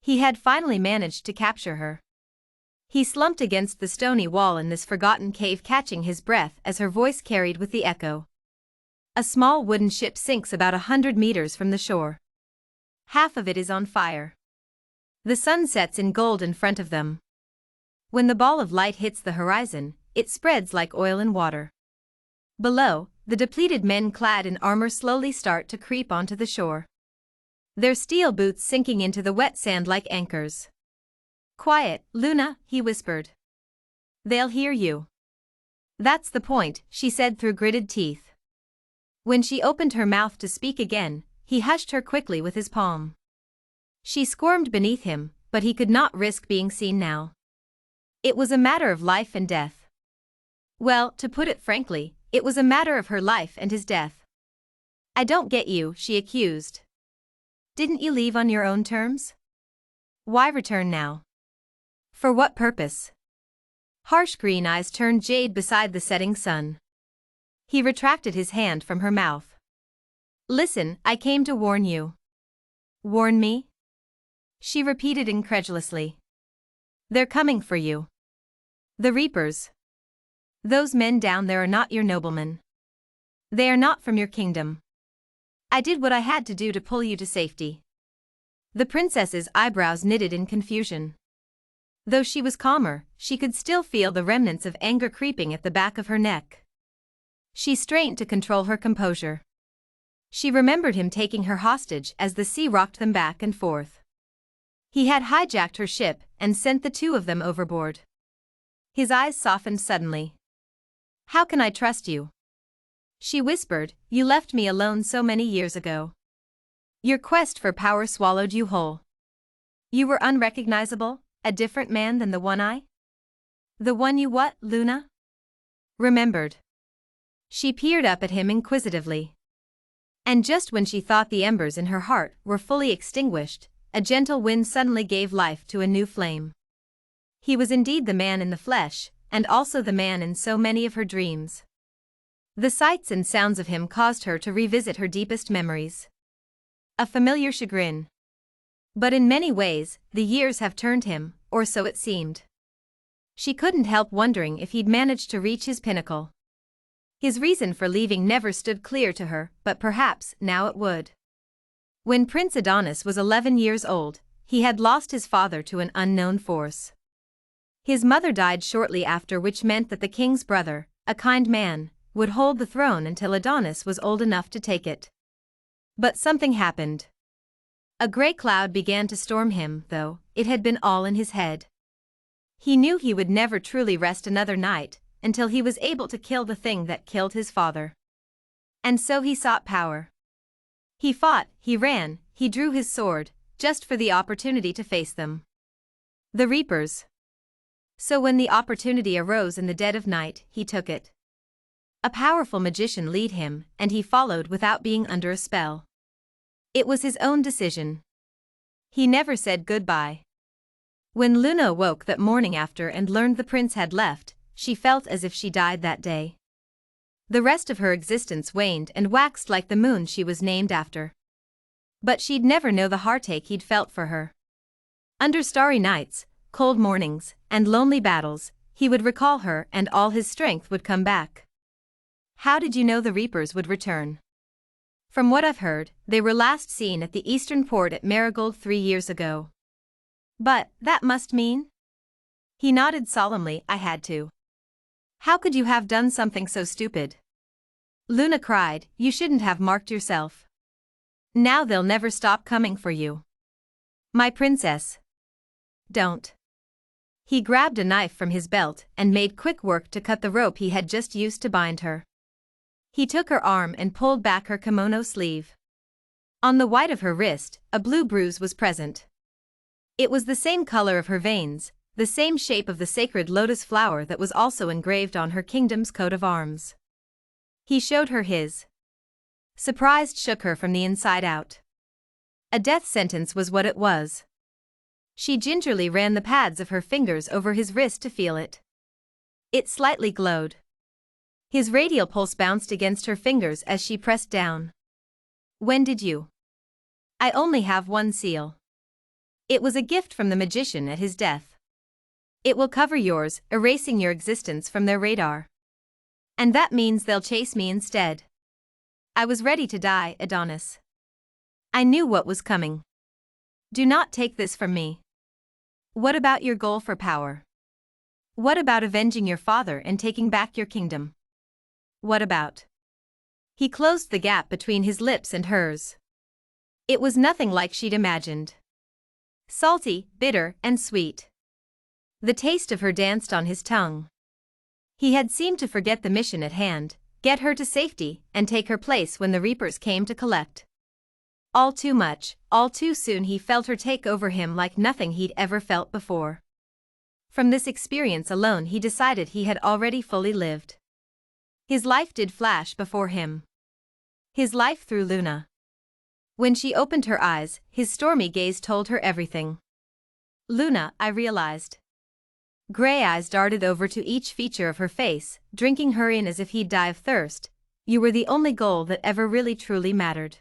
He had finally managed to capture her. He slumped against the stony wall in this forgotten cave, catching his breath as her voice carried with the echo. A small wooden ship sinks about 100 meters from the shore. Half of it is on fire. The sun sets in gold in front of them. When the ball of light hits the horizon, it spreads like oil in water. Below, the depleted men clad in armor slowly start to creep onto the shore. Their steel boots sinking into the wet sand like anchors. "Quiet, Luna," he whispered. "They'll hear you." "That's the point," she said through gritted teeth. When she opened her mouth to speak again, he hushed her quickly with his palm. She squirmed beneath him, but he could not risk being seen now. It was a matter of life and death. Well, to put it frankly, it was a matter of her life and his death. "I don't get you," she accused. "Didn't you leave on your own terms? Why return now? For what purpose?" Harsh green eyes turned jade beside the setting sun. He retracted his hand from her mouth. "Listen, I came to warn you." "Warn me?" she repeated incredulously. "They're coming for you. The Reapers. Those men down there are not your noblemen. They are not from your kingdom. I did what I had to do to pull you to safety." The princess's eyebrows knitted in confusion. Though she was calmer, she could still feel the remnants of anger creeping at the back of her neck. She strained to control her composure. She remembered him taking her hostage as the sea rocked them back and forth. He had hijacked her ship and sent the two of them overboard. His eyes softened suddenly. "How can I trust you?" she whispered. "You left me alone so many years ago. Your quest for power swallowed you whole. You were unrecognizable, a different man than the one I? The one you what, Luna? Remembered." She peered up at him inquisitively. And just when she thought the embers in her heart were fully extinguished, a gentle wind suddenly gave life to a new flame. He was indeed the man in the flesh, and also the man in so many of her dreams. The sights and sounds of him caused her to revisit her deepest memories. A familiar chagrin. But in many ways, the years have turned him, or so it seemed. She couldn't help wondering if he'd managed to reach his pinnacle. His reason for leaving never stood clear to her, but perhaps now it would. When Prince Adonis was 11 years old, he had lost his father to an unknown force. His mother died shortly after, which meant that the king's brother, a kind man, would hold the throne until Adonis was old enough to take it. But something happened. A gray cloud began to storm him, though it had been all in his head. He knew he would never truly rest another night until he was able to kill the thing that killed his father. And so he sought power. He fought, he ran, he drew his sword, just for the opportunity to face them. The Reapers. So when the opportunity arose in the dead of night, he took it. A powerful magician led him, and he followed without being under a spell. It was his own decision. He never said goodbye. When Luna awoke that morning after and learned the prince had left, she felt as if she died that day. The rest of her existence waned and waxed like the moon she was named after. But she'd never know the heartache he'd felt for her. Under starry nights, cold mornings, and lonely battles, he would recall her and all his strength would come back. "How did you know the Reapers would return?" "From what I've heard, they were last seen at the eastern port at Marigold 3 years ago." "But, that must mean?" He nodded solemnly. "I had to." "How could you have done something so stupid?" Luna cried. "You shouldn't have marked yourself. Now they'll never stop coming for you. My princess. Don't." He grabbed a knife from his belt and made quick work to cut the rope he had just used to bind her. He took her arm and pulled back her kimono sleeve. On the white of her wrist, a blue bruise was present. It was the same color of her veins, the same shape of the sacred lotus flower that was also engraved on her kingdom's coat of arms. He showed her his. Surprise shook her from the inside out. A death sentence was what it was. She gingerly ran the pads of her fingers over his wrist to feel it. It slightly glowed. His radial pulse bounced against her fingers as she pressed down. "When did you?" "I only have one seal." It was a gift from the magician at his death. It will cover yours, erasing your existence from their radar. And that means they'll chase me instead. I was ready to die, Adonis. I knew what was coming. Do not take this from me. What about your goal for power? What about avenging your father and taking back your kingdom? What about? He closed the gap between his lips and hers. It was nothing like she'd imagined. Salty, bitter, and sweet. The taste of her danced on his tongue. He had seemed to forget the mission at hand, get her to safety and take her place when the reapers came to collect. All too much, all too soon he felt her take over him like nothing he'd ever felt before. From this experience alone he decided he had already fully lived. His life did flash before him. His life through Luna. When she opened her eyes, his stormy gaze told her everything. Luna, I realized. Gray eyes darted over to each feature of her face, drinking her in as if he'd die of thirst. You were the only goal that ever really truly mattered.